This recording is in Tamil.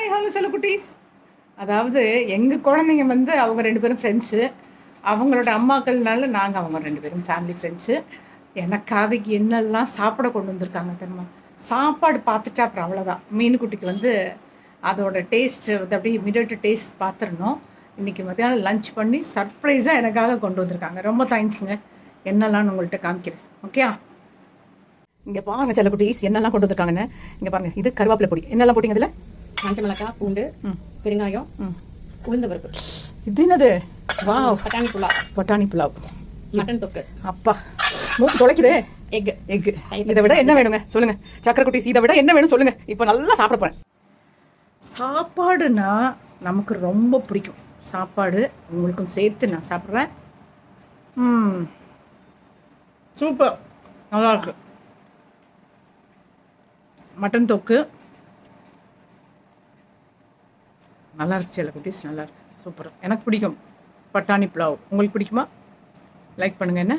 ஹாய் ஹலோ செல்ல குட்டீஸ். அதாவது எங்கள் குழந்தைங்க வந்து அவங்க 2 பேரும் ஃப்ரெண்ட்ஸு. அவங்களோட அம்மாக்கள்னால நாங்கள் அவங்க 2 பேரும் ஃபேமிலி ஃப்ரெண்ட்ஸு. எனக்காக என்னெல்லாம் சாப்பிட கொண்டு வந்திருக்காங்க தெரியுமா? சாப்பாடு பார்த்துட்டா அப்புறம் அவ்வளோதான். மீனுக்குட்டிக்கு வந்து அதோட டேஸ்ட்டு வந்து அப்படியே இமிடியேட் டேஸ்ட் பார்த்துடணும். இன்றைக்கி மத்தியானம் லன்ச் பண்ணி சர்ப்ரைஸாக எனக்காக கொண்டு வந்திருக்காங்க. ரொம்ப தேங்க்ஸுங்க. என்னெல்லாம்னு உங்கள்கிட்ட காமிக்கிறேன். ஓகே, இங்கே பாருங்க செல்ல குட்டீஸ் என்னெல்லாம் கொண்டு வந்திருக்காங்கன்னு. இங்கே பாருங்கள், இது கருவேப்பிலை பொடி. என்னெல்லாம் போட்டிங்க அதில்? மஞ்சள் மிளகாய், பூண்டு, பெருங்காயம், உளுந்த பருப்பு. இது என்னது? வாவ், பட்டாணி புலாவ். பட்டாணி புலாவ், மட்டன் தொக்கு. அப்பா மூக்கு தொலைக்குதே. எக். இதை விட என்ன வேணுங்க சொல்லுங்க சக்கரை குட்டீஸ்? இதை விட என்ன வேணும் சொல்லுங்க. இப்போ நல்லா சாப்பிட போறேன். சாப்பாடுனா நமக்கு ரொம்ப பிடிக்கும். சாப்பாடு உங்களுக்கும் சேர்த்து நான் சாப்பிட்றேன். சூப்பர், நல்லா இருக்கு. மட்டன் தொக்கு நல்லா இருக்கு செல்ல குட்டீஸ், நல்லா இருக்கு, சூப்பர். எனக்கு பிடிக்கும் பட்டாணி புலாவ். உங்களுக்கு பிடிக்குமா? லைக் பண்ணுங்க என்ன.